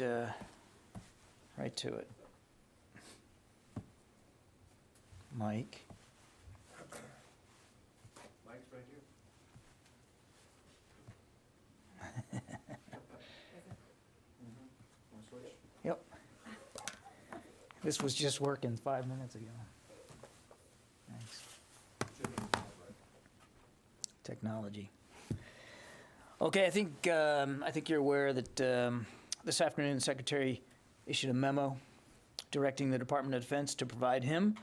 Right to it. Mike. Mike's right here. Want to switch? Yep. This was just working 5 minutes ago. Thanks. Should be right. Technology. Okay, I think you're aware that this afternoon the Secretary issued a memo directing the Department of Defense to provide him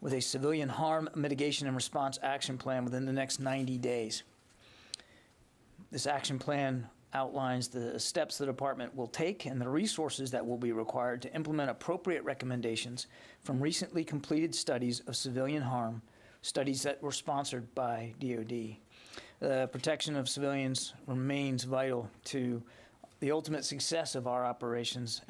with a civilian harm mitigation and response action plan within the next 90 days. This action plan outlines the steps the department will take and the resources that will be required to implement appropriate recommendations from recently completed studies of civilian harm, studies that were sponsored by DoD. The protection of civilians remains vital to the ultimate success of our operations.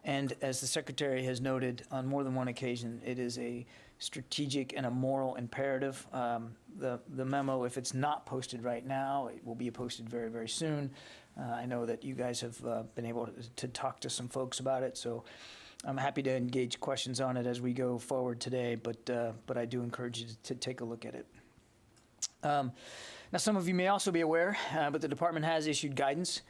And as the Secretary has noted on more than one occasion, it is a strategic and a moral imperative. The memo, if it's not posted right now, it will be posted very, very soon. I know that you guys have been able to talk to some folks about it, so I'm happy to engage questions on it as we go forward today, but I do encourage you to take a look at it. Now, some of you may also be aware, but the department has issued guidance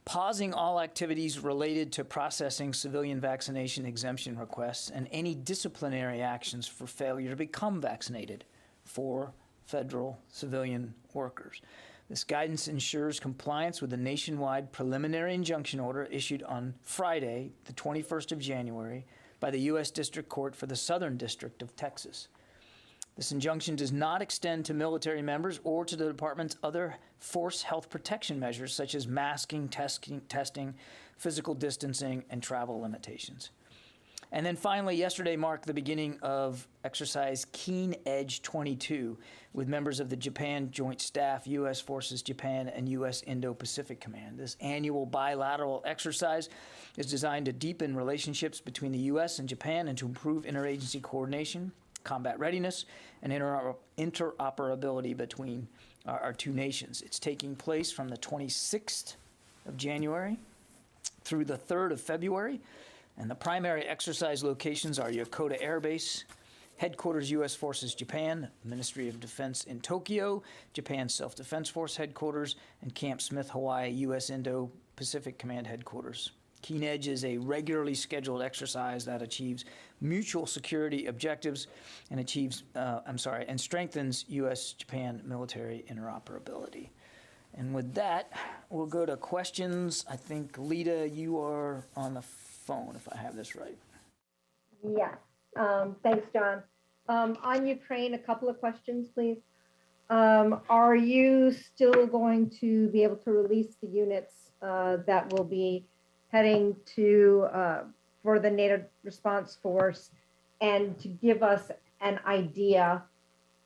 pausing all activities related to processing civilian vaccination exemption requests and any disciplinary actions for failure to become vaccinated for federal civilian workers. This guidance ensures compliance with the nationwide preliminary injunction order issued on Friday, the 21st of January, by the U.S. District Court for the Southern District of Texas. This injunction does not extend to military members or to the department's other force health protection measures such as masking, testing, physical distancing, and travel limitations. And then finally, yesterday marked the beginning of exercise Keen Edge 22 with members of the Japan Joint Staff, U.S. Forces Japan, and U.S. Indo-Pacific Command. This annual bilateral exercise is designed to deepen relationships between the U.S. and Japan and to improve interagency coordination, combat readiness, and interoperability between our two nations. It's taking place from the 26th of January through the 3rd of February, and the primary exercise locations are Yokota Air Base, Headquarters U.S. Forces Japan, Ministry of Defense in Tokyo, Japan Self-Defense Force Headquarters, and Camp Smith, Hawaii, U.S. Indo-Pacific Command Headquarters. Keen Edge is a regularly scheduled exercise that achieves mutual security objectives and strengthens U.S.-Japan military interoperability. And with that, we'll go to questions. I think, Lita, you are on the phone, if I have this right. Yes. Thanks, John. On Ukraine, a couple of questions, please. Are you still going to be able to release the units that will be heading to for the NATO response force, and to give us an idea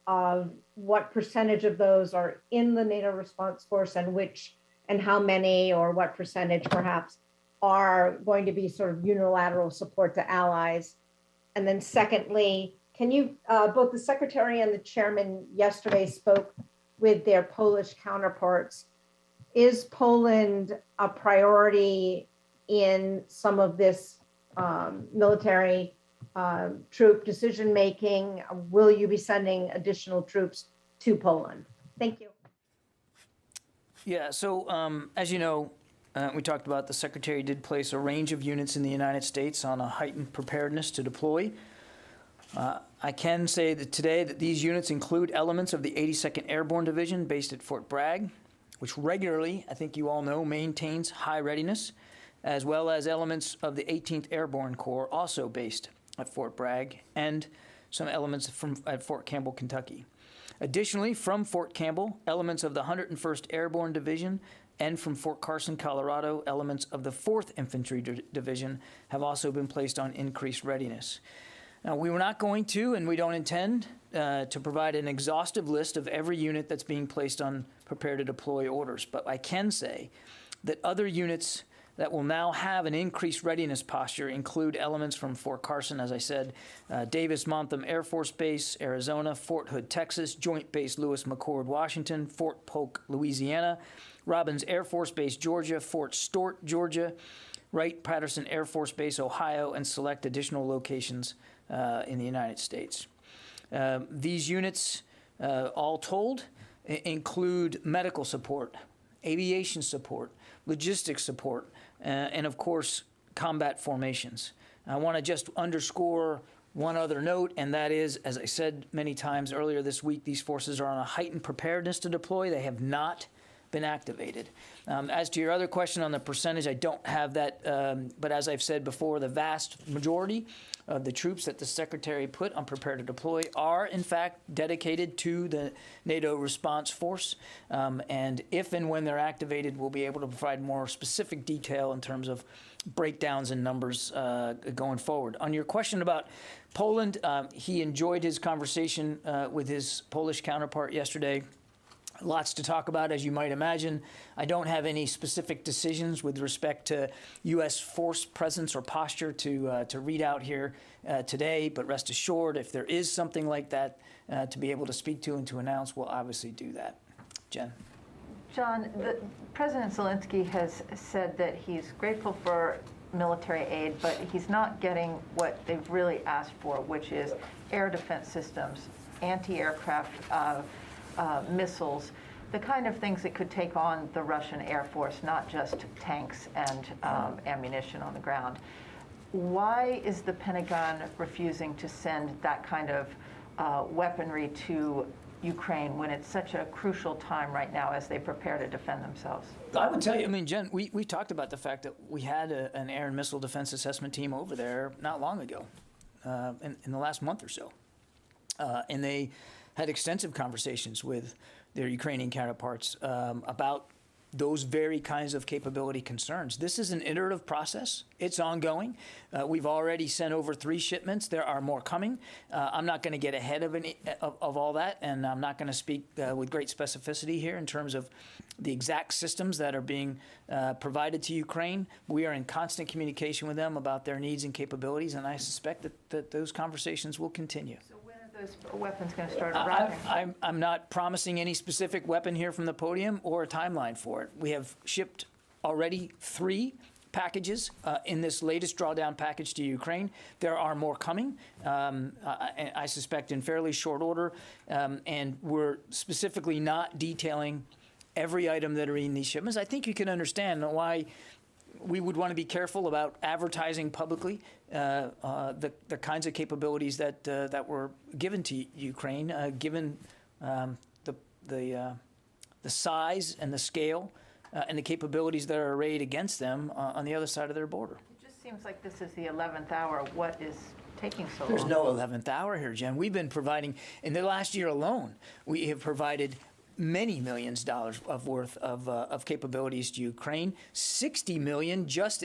of what percentage of those are in the NATO response force and how many or what percentage perhaps are going to be sort of unilateral support to allies? And then secondly, can you, both the Secretary and the Chairman yesterday spoke with their Polish counterparts. Is Poland a priority in some of this military troop decision-making? Will you be sending additional troops to Poland? Thank you. Yeah, so as you know, we talked about the Secretary did place a range of units in the United States on a heightened preparedness to deploy. I can say that today that these units include elements of the 82nd Airborne Division based at Fort Bragg, which regularly, I think you all know, maintains high readiness, as well as elements of the 18th Airborne Corps, also based at Fort Bragg, and some elements at Fort Campbell, Kentucky. Additionally, from Fort Campbell, elements of the 101st Airborne Division, and from Fort Carson, Colorado, elements of the 4th Infantry Division have also been placed on increased readiness. Now, we were not going to, and we don't intend to provide an exhaustive list of every unit that's being placed on prepare to deploy orders, but I can say that other units that will now have an increased readiness posture include elements from Fort Carson, as I said, Davis-Monthan Air Force Base, Arizona, Fort Hood, Texas, Joint Base Lewis-McChord, Washington, Fort Polk, Louisiana, Robbins Air Force Base, Georgia, Fort Stewart, Georgia, Wright-Patterson Air Force Base, Ohio, and select additional locations in the United States. These units, all told, include medical support, aviation support, logistics support, and of course, combat formations. I want to just underscore one other note, and that is, as I said many times earlier this week, these forces are on a heightened preparedness to deploy. They have not been activated. As to your other question on the percentage, I don't have that, but as I've said before, the vast majority of the troops that the Secretary put on prepare to deploy are, in fact, dedicated to the NATO response force. And if and when they're activated, we'll be able to provide more specific detail in terms of breakdowns and numbers going forward. On your question about Poland, he enjoyed his conversation with his Polish counterpart yesterday. Lots to talk about, as you might imagine. I don't have any specific decisions with respect to U.S. force presence or posture to read out here today, but rest assured, if there is something like that to be able to speak to and to announce, we'll obviously do that. Jen. John, President Zelensky has said that he's grateful for military aid, but he's not getting what they've really asked for, which is air defense systems, anti-aircraft missiles, the kind of things that could take on the Russian Air Force, not just tanks and ammunition on the ground. Why is the Pentagon refusing to send that kind of weaponry to Ukraine when it's such a crucial time right now as they prepare to defend themselves? I would tell you, I mean, Jen, we talked about the fact that we had an air and missile defense assessment team over there not long ago, in the last month or so. And they had extensive conversations with their Ukrainian counterparts about those very kinds of capability concerns. This is an iterative process. It's ongoing. We've already sent over 3 shipments. There are more coming. I'm not going to get ahead of all that, and I'm not going to speak with great specificity here in terms of the exact systems that are being provided to Ukraine. We are in constant communication with them about their needs and capabilities, and I suspect that those conversations will continue. So when are those weapons going to start arriving? I'm not promising any specific weapon here from the podium or a timeline for it. We have shipped already 3 packages in this latest drawdown package to Ukraine. There are more coming, I suspect in fairly short order, and we're specifically not detailing every item that are in these shipments. I think you can understand why we would want to be careful about advertising publicly the kinds of capabilities that were given to Ukraine, given the size and the scale and the capabilities that are arrayed against them on the other side of their border. It just seems like this is the 11th hour. What is taking so long? There's no 11th hour here, Jen. We've been providing, in the last year alone, we have provided many millions of dollars worth of capabilities to Ukraine, 60 million just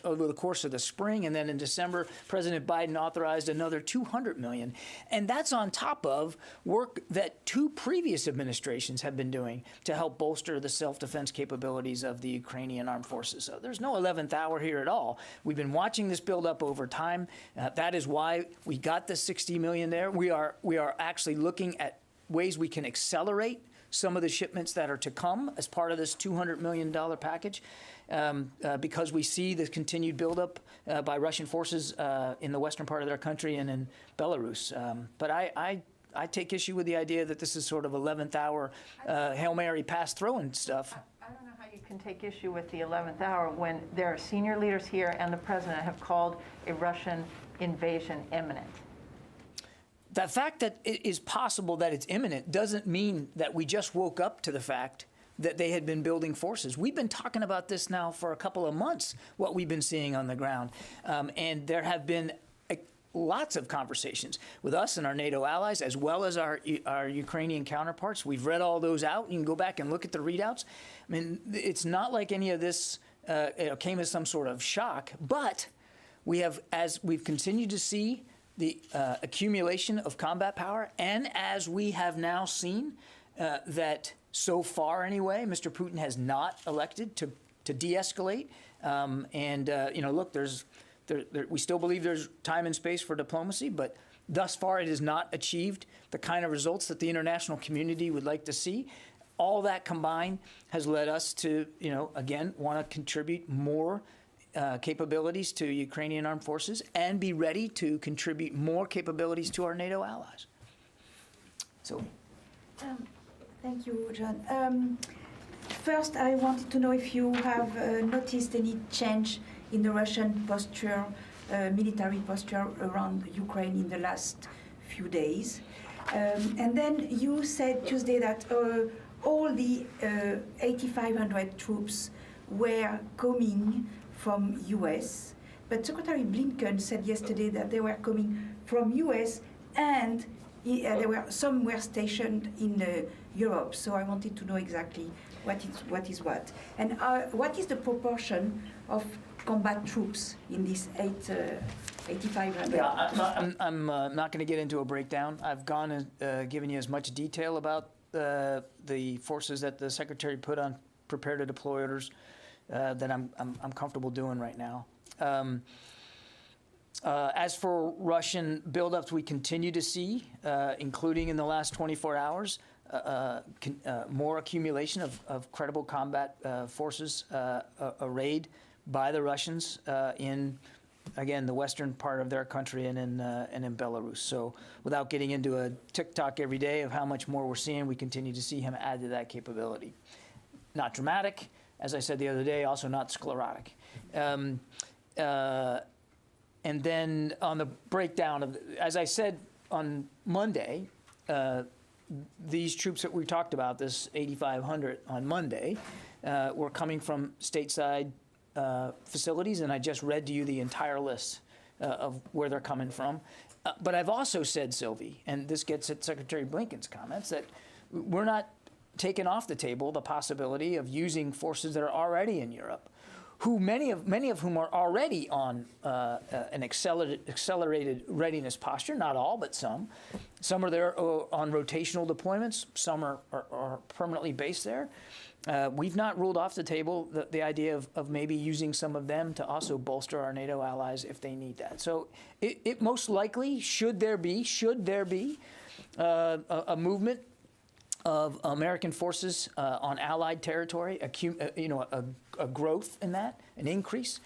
over the course of the spring, and then in December, President Biden authorized another 200 million. And that's on top of work that 2 previous administrations have been doing to help bolster the self-defense capabilities of the Ukrainian armed forces. So there's no 11th hour here at all. We've been watching this build up over time. That is why we got the 60 million there. We are actually looking at ways we can accelerate some of the shipments that are to come as part of this $200 million package, because we see the continued buildup by Russian forces in the western part of their country and in Belarus. But I take issue with the idea that this is sort of 11th hour Hail Mary pass throwing stuff. I don't know how you can take issue with the 11th hour when there are senior leaders here and the president have called a Russian invasion imminent. The fact that it is possible that it's imminent doesn't mean that we just woke up to the fact that they had been building forces. We've been talking about this now for a couple of months, what we've been seeing on the ground. And there have been lots of conversations with us and our NATO allies, as well as our Ukrainian counterparts. We've read all those out. You can go back and look at the readouts. I mean, it's not like any of this came as some sort of shock, but we have, as we've continued to see the accumulation of combat power, and as we have now seen that so far anyway, Mr. Putin has not elected to de-escalate. Look, we still believe there's time and space for diplomacy, but thus far it has not achieved the kind of results that the international community would like to see. All that combined has led us to, again, want to contribute more capabilities to Ukrainian armed forces and be ready to contribute more capabilities to our NATO allies. So, Thank you, John. First, I wanted to know if you have noticed any change in the Russian posture, military posture around Ukraine in the last few days. And then you said Tuesday that all the 8,500 troops were coming from US, but Secretary Blinken said yesterday that they were coming from US and some were stationed in Europe. So I wanted to know exactly what is what. And what is the proportion of combat troops in this 8,500? yeah, I'm not going to get into a breakdown. I've gone and given you as much detail about the forces that the Secretary put on prepare to deploy orders that I'm comfortable doing right now. As for Russian buildups, we continue to see, including in the last 24 hours, more accumulation of credible combat forces arrayed by the Russians in, again, the western part of their country and in Belarus. So without getting into a tick-tock every day of how much more we're seeing, we continue to see him add to that capability. Not dramatic, as I said the other day, also not sclerotic. And then on the breakdown of, as I said on Monday, these troops that we talked about, this 8,500 on Monday, were coming from stateside facilities, and I just read to you the entire list of where they're coming from. But I've also said, Sylvie, and this gets at Secretary Blinken's comments, that we're not taking off the table the possibility of using forces that are already in Europe, who many of whom are already on an accelerated readiness posture. Not all, but some. Some are there on rotational deployments. Some are permanently based there. We've not ruled off the table the idea of maybe using some of them to also bolster our NATO allies if they need that. So it most likely, should there be a movement of American forces on Allied territory, a growth in that, an increase,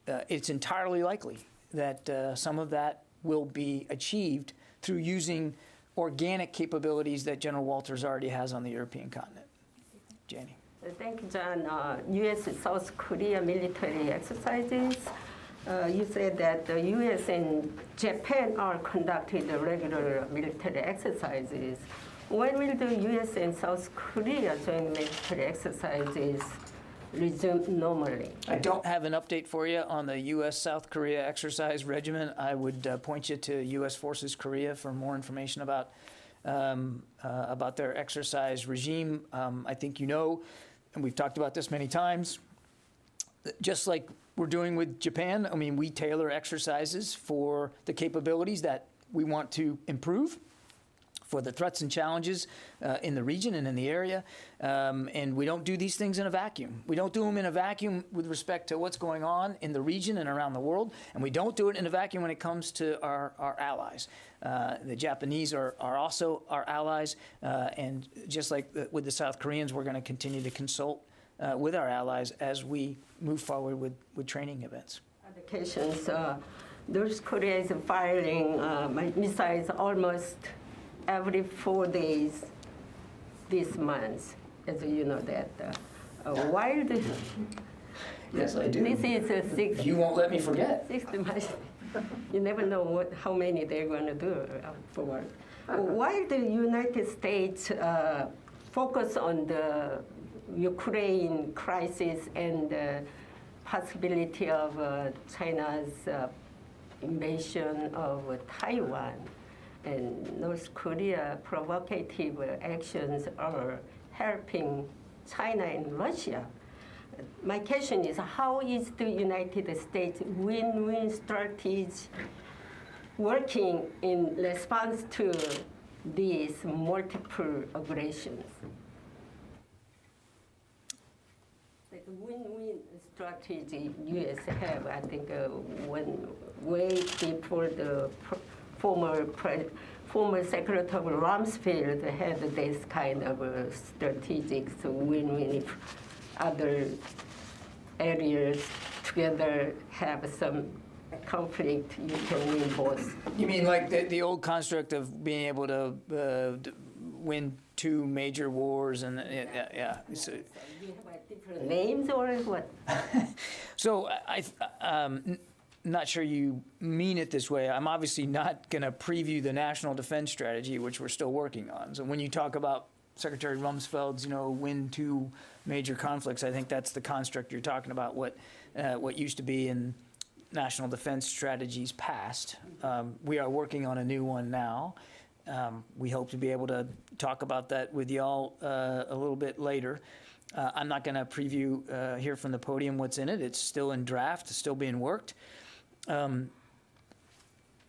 it's entirely likely that some of that will be achieved through using organic capabilities that General Walters already has on the European continent. Janie. Thank you, John. U.S.-South Korea military exercises. You said that the U.S. and Japan are conducting the regular military exercises. When will the U.S. and South Korea joint military exercises resume normally? I don't have an update for you on the U.S.-South Korea exercise regimen. I would point you to U.S. Forces Korea for more information about their exercise regime. I think you know, and we've talked about this many times, just like we're doing with Japan, I mean, we tailor exercises for the capabilities that we want to improve, for the threats and challenges in the region and in the area. And we don't do these things in a vacuum. We don't do them in a vacuum with respect to what's going on in the region and around the world. And we don't do it in a vacuum when it comes to our allies. The Japanese are also our allies. And just like with the South Koreans, we're going to continue to consult with our allies as we move forward with training events. Indications, North Korea is firing missiles almost every 4 days this month, as you know that. While the, Yes, I do. this is a 60. You won't let me forget. 60 months. You never know how many they're going to do forward. While the United States focus on the Ukraine crisis and the possibility of China's invasion of Taiwan, and North Korea provocative actions are helping China and Russia. My question is, how is the United States win-win strategy working in response to these multiple aggressions? Like win-win strategy U.S. have, I think, one way before the former Secretary Rumsfeld had this kind of strategic win-win if other areas together have some conflict, you can win both. You mean like the old construct of being able to win two major wars and yeah. So, Do you have different names or what? so not sure you mean it this way. I'm obviously not going to preview the national defense strategy, which we're still working on. So when you talk about Secretary Rumsfeld's, win two major conflicts, I think that's the construct you're talking about. What used to be in national defense strategies past. We are working on a new one now. We hope to be able to talk about that with y'all a little bit later. I'm not going to preview here from the podium what's in it. It's still in draft. It's still being worked.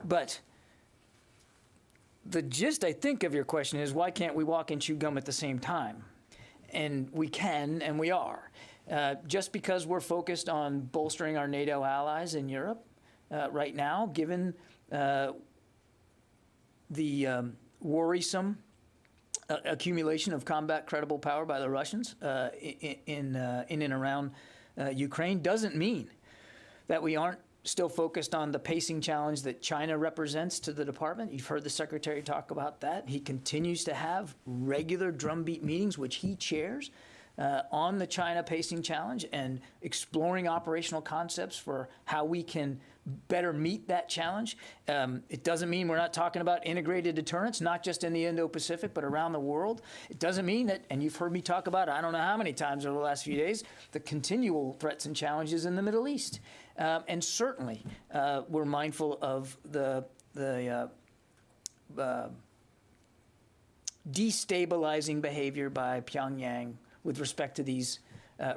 But the gist, I think, of your question is, why can't we walk and chew gum at the same time? And we can, and we are. Just because we're focused on bolstering our NATO allies in Europe right now, given the worrisome accumulation of combat credible power by the Russians in and around Ukraine, doesn't mean that we aren't still focused on the pacing challenge that China represents to the department. You've heard the Secretary talk about that. He continues to have regular drumbeat meetings, which he chairs, on the China pacing challenge and exploring operational concepts for how we can better meet that challenge. It doesn't mean we're not talking about integrated deterrence, not just in the Indo-Pacific, but around the world. It doesn't mean that, and you've heard me talk about, I don't know how many times over the last few days, the continual threats and challenges in the Middle East. And certainly, we're mindful of the destabilizing behavior by Pyongyang with respect to these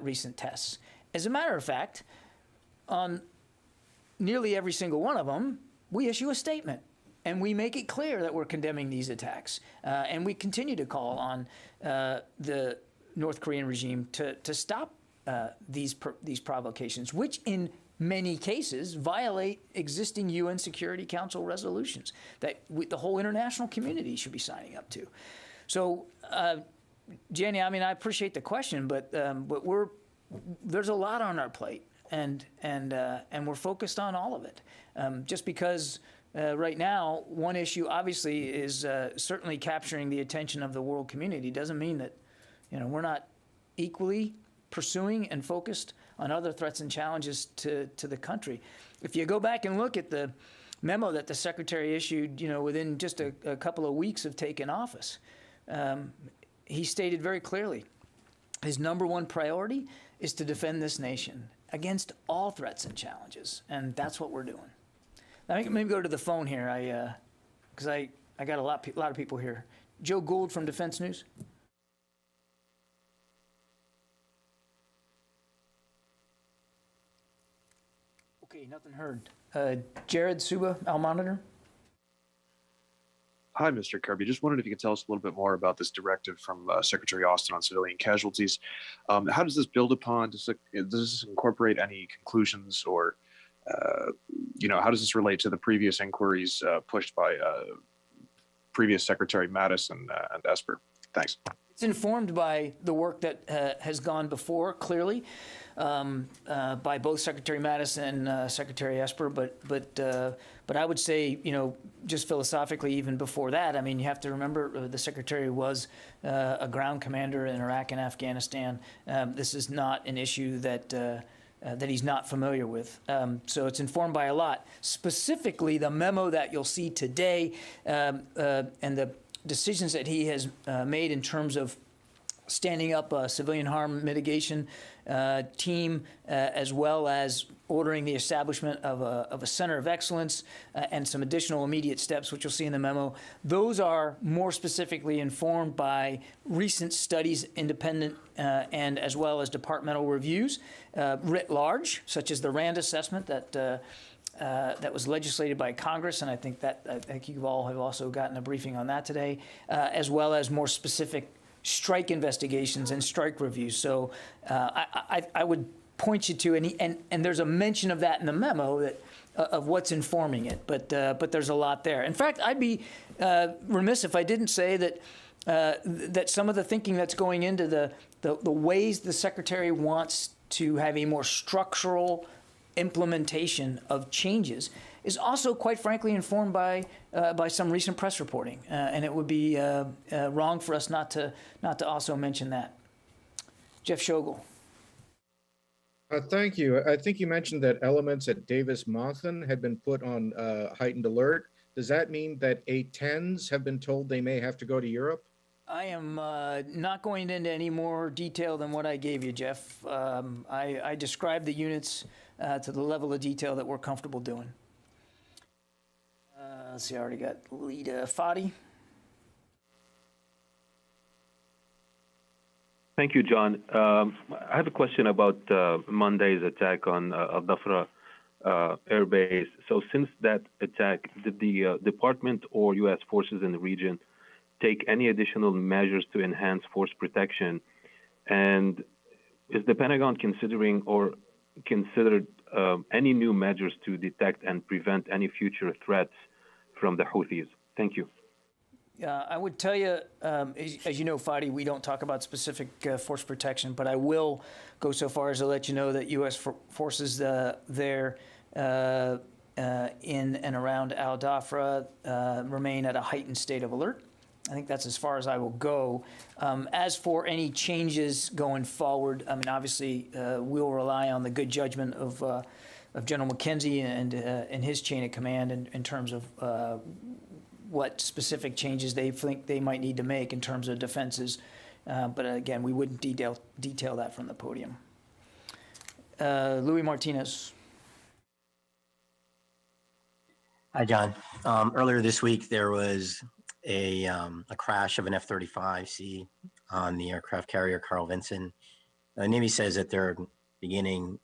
recent tests. As a matter of fact, on nearly every single one of them, we issue a statement, and we make it clear that we're condemning these attacks. And we continue to call on the North Korean regime to stop these provocations, which in many cases violate existing UN Security Council resolutions that the whole international community should be signing up to. So, Jenny, I mean, I appreciate the question, but there's a lot on our plate, and we're focused on all of it. Just because right now one issue obviously is certainly capturing the attention of the world community doesn't mean that we're not equally pursuing and focused on other threats and challenges to the country. If you go back and look at the memo that the Secretary issued, within just a couple of weeks of taking office, he stated very clearly his number one priority is to defend this nation against all threats and challenges, and that's what we're doing. Let me maybe go to the phone here, because I got a lot of people here. Joe Gould from Defense News. Okay, nothing heard. Jared Suba, Al Monitor. Hi, Mr. Kirby. Just wondered if you could tell us a little bit more about this directive from Secretary Austin on civilian casualties. How does this build upon? Does this incorporate any conclusions, or how does this relate to the previous inquiries pushed by previous Secretary Mattis and Esper? Thanks. It's informed by the work that has gone before, clearly, by both Secretary Mattis and Secretary Esper. But I would say, just philosophically, even before that, I mean, you have to remember the Secretary was a ground commander in Iraq and Afghanistan. This is not an issue that he's not familiar with. So it's informed by a lot. Specifically, the memo that you'll see today and the decisions that he has made in terms of standing up a civilian harm mitigation team, as well as ordering the establishment of a center of excellence and some additional immediate steps, which you'll see in the memo. Those are more specifically informed by recent studies, independent and as well as departmental reviews writ large, such as the RAND assessment that was legislated by Congress, and I think you all have also gotten a briefing on that today, as well as more specific strike investigations and strike reviews. So I would point you to, and there's a mention of that in the memo that of what's informing it, but there's a lot there. In fact, I'd be remiss if I didn't say that that some of the thinking that's going into the ways the Secretary wants to have a more structural implementation of changes is also, quite frankly, informed by some recent press reporting, and it would be wrong for us not to also mention that. Jeff Schogel. Thank you. I think you mentioned that elements at Davis-Monthan had been put on heightened alert. Does that mean that A-10s have been told they may have to go to Europe? I am not going into any more detail than what I gave you, Jeff. I described the units to the level of detail that we're comfortable doing. Let's see, I already got Lita Fadi. Thank you, John. I have a question about Monday's attack on Al-Dhafra Air Base. So since that attack, did the department or U.S. forces in the region take any additional measures to enhance force protection? And is the Pentagon considering or considered any new measures to detect and prevent any future threats from the Houthis? Thank you. I would tell you, as you know, Fadi, we don't talk about specific force protection, but I will go so far as to let you know that U.S. forces there in and around Al-Dhafra remain at a heightened state of alert. I think that's as far as I will go. As for any changes going forward, I mean, obviously, we'll rely on the good judgment of General McKenzie and his chain of command in terms of what specific changes they think they might need to make in terms of defenses. But again, we wouldn't detail that from the podium. Louis Martinez. Hi, John. Earlier this week, there was a crash of an F-35C on the aircraft carrier Carl Vinson. The Navy says that they're beginning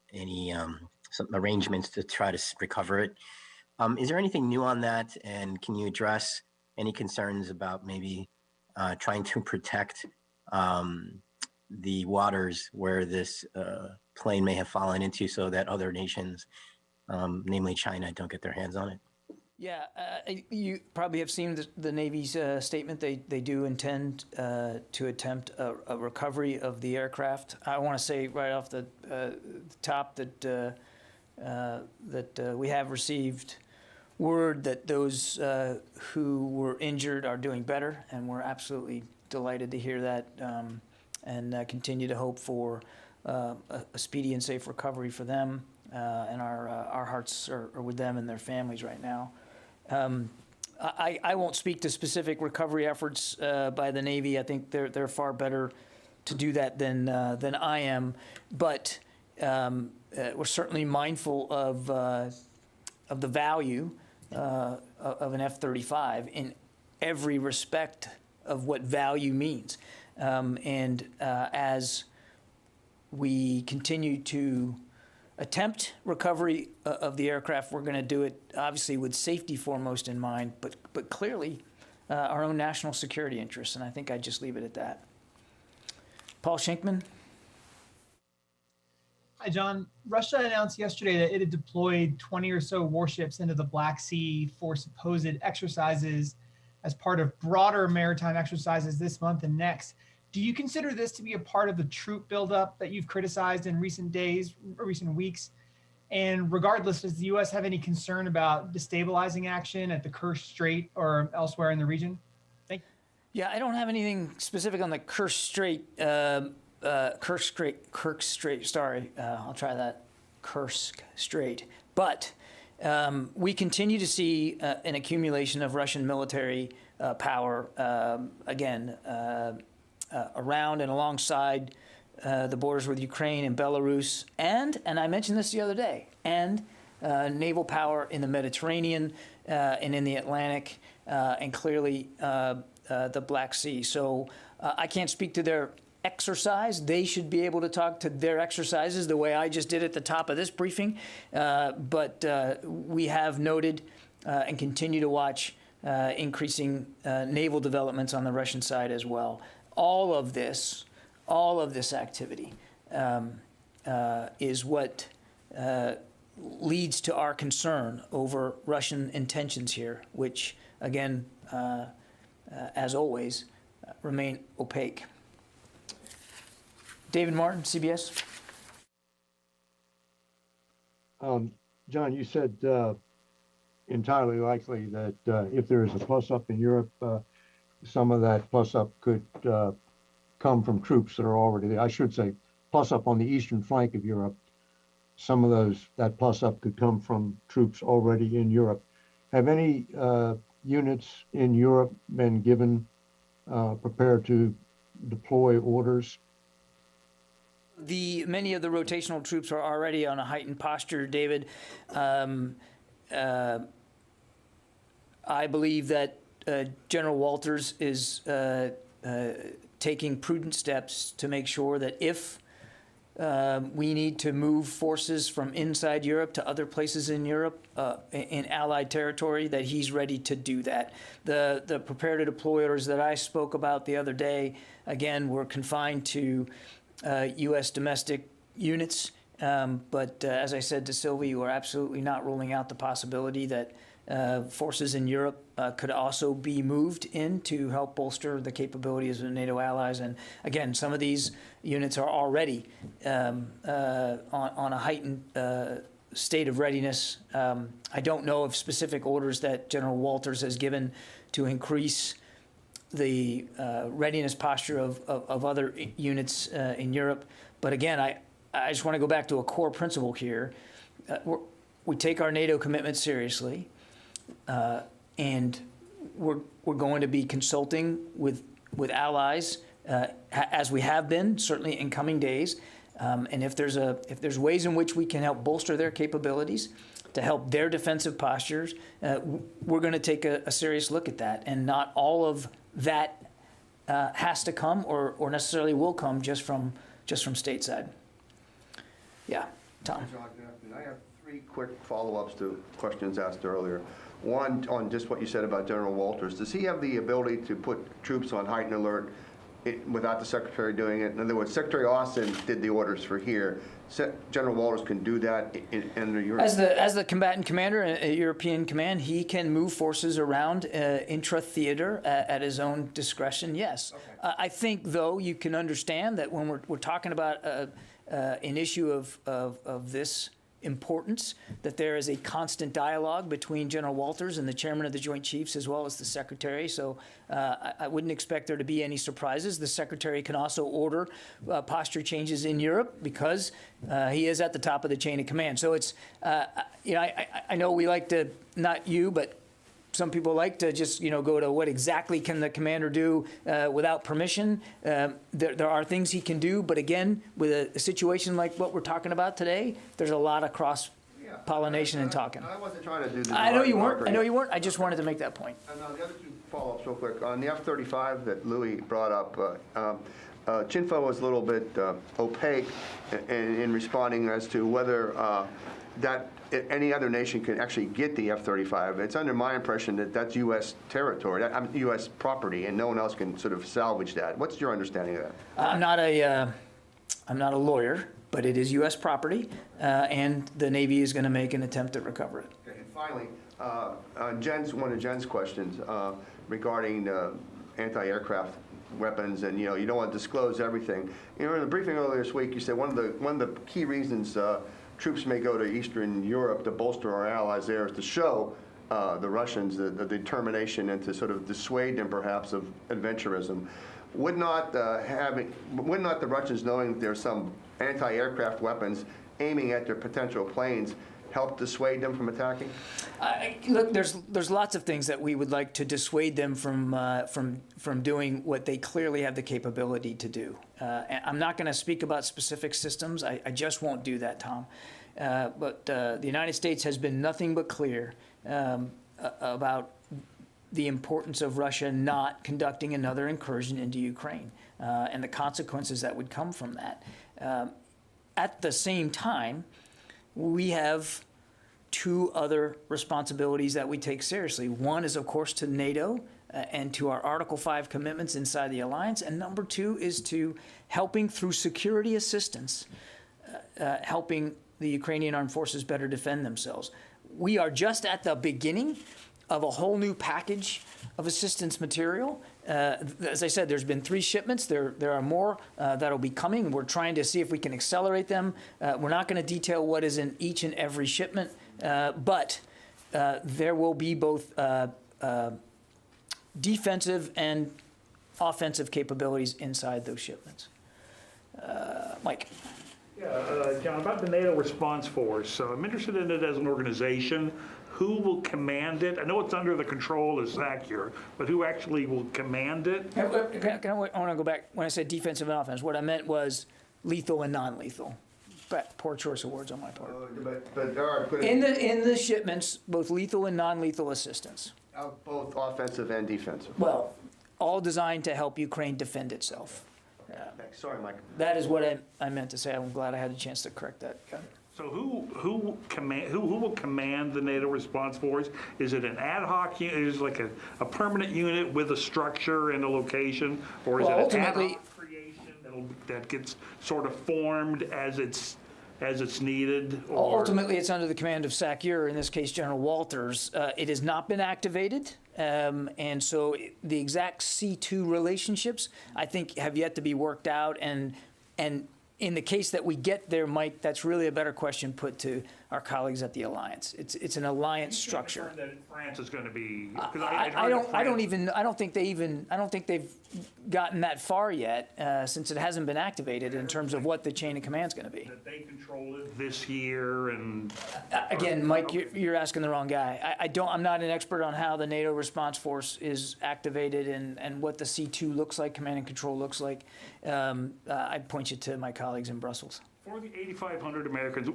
some arrangements to try to recover it. Is there anything new on that? And can you address any concerns about maybe trying to protect the waters where this plane may have fallen into so that other nations, namely China, don't get their hands on it? Yeah, you probably have seen the Navy's statement. They do intend to attempt a recovery of the aircraft. I want to say right off the top that we have received word that those who were injured are doing better, and we're absolutely delighted to hear that, and continue to hope for a speedy and safe recovery for them. And our hearts are with them and their families right now. I won't speak to specific recovery efforts by the Navy. I think they're far better to do that than I am. But we're certainly mindful of the value of an F-35 in every respect of what value means. And as we continue to attempt recovery of the aircraft, we're going to do it obviously with safety foremost in mind, but clearly our own national security interests, and I think I'd just leave it at that. Paul Schenkman. Hi, John. Russia announced yesterday that it had deployed 20 or so warships into the Black Sea for supposed exercises as part of broader maritime exercises this month and next. Do you consider this to be a part of the troop buildup that you've criticized in recent days, or recent weeks? And regardless, does the U.S. have any concern about destabilizing action at the Kerch Strait or elsewhere in the region? Thank you. Yeah, I don't have anything specific on the Kerch Strait. Kerch Strait. Sorry, I'll try that. Kerch Strait. But we continue to see an accumulation of Russian military power again. Around and alongside the borders with Ukraine and Belarus, and I mentioned this the other day, and naval power in the Mediterranean and in the Atlantic, and clearly the Black Sea. So I can't speak to their exercise. They should be able to talk to their exercises the way I just did at the top of this briefing. But we have noted and continue to watch increasing naval developments on the Russian side as well. All of this activity is what leads to our concern over Russian intentions here, which, again, as always, remain opaque. David Martin, CBS. John, you said entirely likely that if there is a plus-up in Europe, some of that plus-up could come from troops that are already there. I should say plus-up on the eastern flank of Europe. Some of that plus-up could come from troops already in Europe. Have any units in Europe been given prepared to deploy orders? Many of the rotational troops are already on a heightened posture, David. I believe that General Walters is taking prudent steps to make sure that if we need to move forces from inside Europe to other places in Europe, in Allied territory, that he's ready to do that. The prepare to deploy orders that I spoke about the other day, again, were confined to U.S. domestic units. But as I said to Sylvie, we're absolutely not ruling out the possibility that forces in Europe could also be moved in to help bolster the capabilities of NATO allies. And again, some of these units are already on a heightened state of readiness. I don't know of specific orders that General Walters has given to increase the readiness posture of other units in Europe. But again, I just want to go back to a core principle here. We take our NATO commitment seriously. And we're going to be consulting with allies as we have been, certainly in coming days. And if there's ways in which we can help bolster their capabilities to help their defensive postures, we're going to take a serious look at that. And not all of that has to come or necessarily will come just from stateside. Yeah, Tom. John, good afternoon. I have 3 quick follow-ups to questions asked earlier. One, on just what you said about General Walters. Does he have the ability to put troops on heightened alert without the Secretary doing it? In other words, Secretary Austin did the orders for here. General Walters can do that under Europe? As the combatant commander at European Command, he can move forces around intra-theater at his own discretion, yes. Okay. I think, though, you can understand that when we're talking about an issue of this importance, that there is a constant dialogue between General Walters and the chairman of the Joint Chiefs as well as the Secretary. So I wouldn't expect there to be any surprises. The Secretary can also order posture changes in Europe because he is at the top of the chain of command. So it's, I know we like to, not you, but some people like to just, go to what exactly can the commander do without permission. There are things he can do, but again, with a situation like what we're talking about today, there's a lot of cross-pollination and talking. I wasn't trying to do this. I know you weren't. I just wanted to make that point. And the other 2 follow-ups real quick. On the F-35 that Louis brought up, Chinfo was a little bit opaque in responding as to whether that any other nation can actually get the F-35. It's under my impression that that's U.S. territory, U.S. property, and no one else can sort of salvage that. What's your understanding of that? I'm not a lawyer, but it is U.S. property, and the Navy is going to make an attempt to recover it. Okay, and finally, on one of Jen's questions regarding anti-aircraft weapons, and you don't want to disclose everything. In the briefing earlier this week, you said one of the key reasons troops may go to Eastern Europe to bolster our allies there is to show the Russians the determination and to sort of dissuade them perhaps of adventurism. Would not the Russians knowing that there's some anti-aircraft weapons aiming at their potential planes help dissuade them from attacking? Look, there's lots of things that we would like to dissuade them from doing what they clearly have the capability to do. I'm not going to speak about specific systems. I just won't do that, Tom. But the United States has been nothing but clear about the importance of Russia not conducting another incursion into Ukraine and the consequences that would come from that. At the same time, we have 2 other responsibilities that we take seriously. One is, of course, to NATO and to our Article 5 commitments inside the alliance. And number 2 is to helping through security assistance, helping the Ukrainian armed forces better defend themselves. We are just at the beginning of a whole new package of assistance material As I said, there's been 3 shipments. There are more that'll be coming. We're trying to see if we can accelerate them. We're not going to detail what is in each and every shipment, but there will be both defensive and offensive capabilities inside those shipments. Mike. Yeah, John, about the NATO response force. I'm interested in it as an organization. Who will command it? I know it's under the control of SACUR, but who actually will command it? I want to go back. When I said defensive and offense, what I meant was lethal and non-lethal. But poor choice of words on my part. But there are In the shipments, both lethal and non-lethal assistance. both offensive and defensive. Well, all designed to help Ukraine defend itself. Sorry, Mike. That is what I meant to say. I'm glad I had a chance to correct that. So who will command the NATO response force? Is it an ad hoc unit? Is it like a permanent unit with a structure and a location, or is it an ad hoc creation that gets sort of formed as it's needed? Or? Ultimately, it's under the command of SACUR, in this case, General Walters. It has not been activated, and so the exact C2 relationships, I think, have yet to be worked out, and in the case that we get there, Mike, that's really a better question put to our colleagues at the alliance. It's an alliance structure. That France is going to be. I don't think they've gotten that far yet, since it hasn't been activated in terms of what the chain of command is going to be. That they control it this year, and again, Mike, you're asking the wrong guy. I'm not an expert on how the NATO response force is activated and what the C2 looks like, command and control looks like. I'd point you to my colleagues in Brussels. For the 8,500 Americans,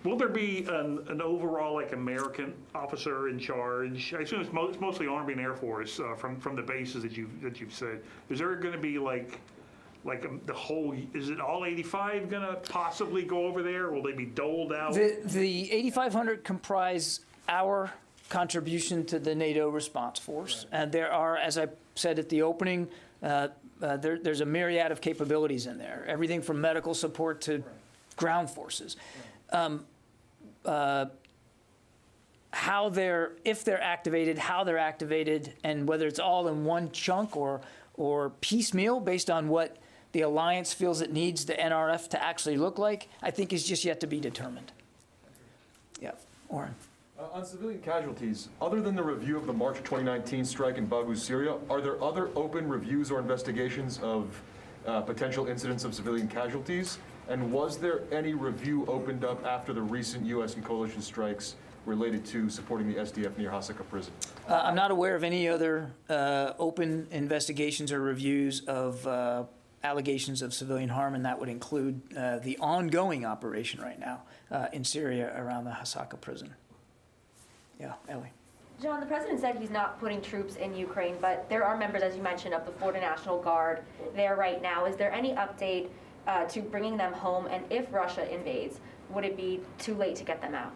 will there be an overall American officer in charge? I assume it's mostly Army and Air Force from the bases that you've said. Is there going to be the whole? Is it all 85 going to possibly go over there? Will they be doled out? The 8,500 comprise our contribution to the NATO response force, and there are, as I said at the opening, there's a myriad of capabilities in there. Everything from medical support to ground forces. If they're activated, and whether it's all in one chunk or piecemeal based on what the alliance feels it needs the NRF to actually look like, I think is just yet to be determined. Yeah, Oren. On civilian casualties, other than the review of the March 2019 strike in Baghuz, Syria, are there other open reviews or investigations of potential incidents of civilian casualties? And was there any review opened up after the recent U.S. and coalition strikes related to supporting the SDF near Hasaka prison? I'm not aware of any other open investigations or reviews of allegations of civilian harm, and that would include the ongoing operation right now in Syria around the Hasaka prison. Yeah, Ellie. John, the president said he's not putting troops in Ukraine, but there are members, as you mentioned, of the Florida National Guard there right now. Is there any update to bringing them home? And if Russia invades, would it be too late to get them out?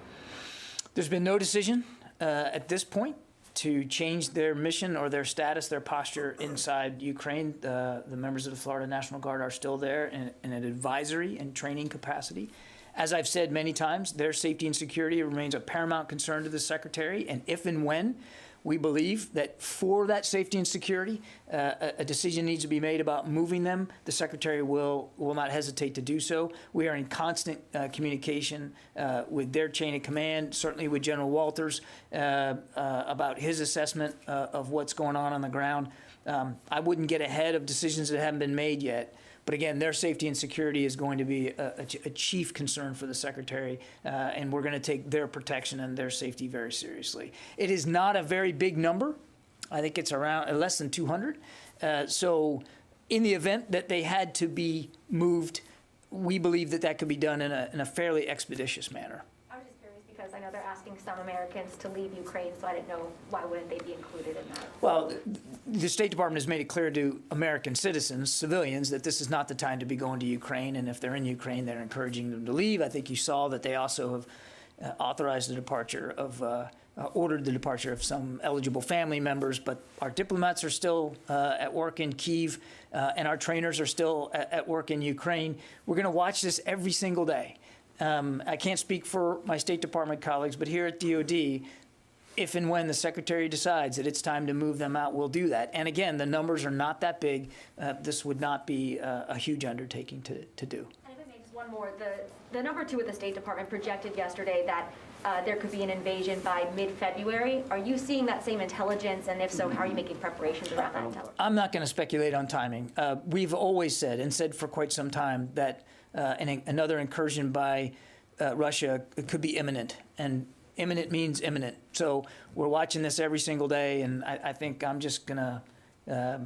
There's been no decision at this point to change their mission or their status, their posture inside Ukraine. The members of the Florida National Guard are still there in an advisory and training capacity. As I've said many times, their safety and security remains a paramount concern to the Secretary, and if and when we believe that for that safety and security, a decision needs to be made about moving them, the Secretary will not hesitate to do so. We are in constant communication with their chain of command, certainly with General Walters, about his assessment of what's going on the ground. I wouldn't get ahead of decisions that haven't been made yet. But again, their safety and security is going to be a chief concern for the Secretary, and we're going to take their protection and their safety very seriously. It is not a very big number. I think it's around less than 200. So in the event that they had to be moved, we believe that could be done in a fairly expeditious manner. I was just curious because I know they're asking some Americans to leave Ukraine, so I didn't know why wouldn't they be included in that. Well, the State Department has made it clear to American citizens, civilians, that this is not the time to be going to Ukraine, and if they're in Ukraine, they're encouraging them to leave. I think you saw that they also have authorized the departure of, ordered the departure of some eligible family members, but our diplomats are still at work in Kyiv, and our trainers are still at work in Ukraine. We're going to watch this every single day. I can't speak for my State Department colleagues, but here at DOD, if and when the secretary decides that it's time to move them out, we'll do that. And again, the numbers are not that big. This would not be a huge undertaking to do. And if it makes one more, the number two at the State Department projected yesterday that there could be an invasion by mid-February. Are you seeing that same intelligence? And if so, how are you making preparations around that intelligence? I'm not going to speculate on timing. We've always said, and said for quite some time, that another incursion by Russia could be imminent. And imminent means imminent. So we're watching this every single day, and I think I'm just going to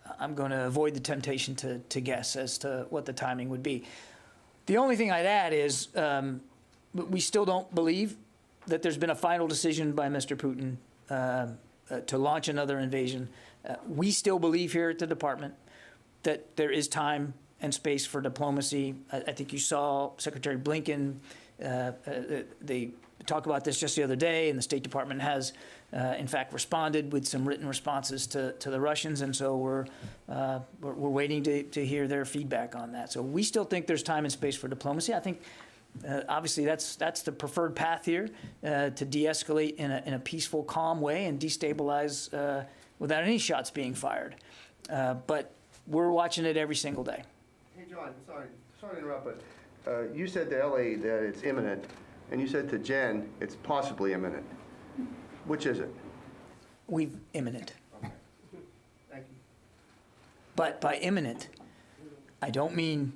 avoid the temptation to guess as to what the timing would be. The only thing I'd add is we still don't believe that there's been a final decision by Mr. Putin to launch another invasion. We still believe here at the department that there is time and space for diplomacy. I think you saw Secretary Blinken, they talked about this just the other day, and the State Department has, in fact, responded with some written responses to the Russians, and so we're waiting to hear their feedback on that. So we still think there's time and space for diplomacy. I think, obviously, that's the preferred path here, to de-escalate in a peaceful, calm way and destabilize without any shots being fired. But we're watching it every single day. Hey, John, sorry to interrupt, but you said to Ellie that it's imminent, and you said to Jen it's possibly imminent. Which is it? Imminent. Okay. Thank you. But by imminent, I don't mean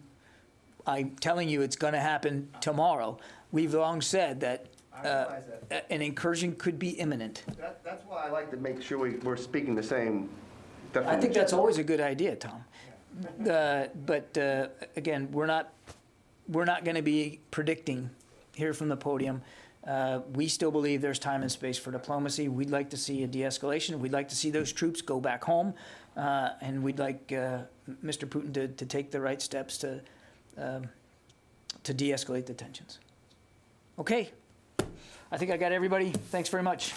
I'm telling you it's going to happen tomorrow. We've long said that an incursion could be imminent. That's why I like to make sure we're speaking the same definition. I think that's always a good idea, Tom. But again, we're not going to be predicting here from the podium. We still believe there's time and space for diplomacy. We'd like to see a de-escalation. We'd like to see those troops go back home, and we'd like Mr. Putin to take the right steps to de-escalate the tensions. Okay, I think I got everybody. Thanks very much.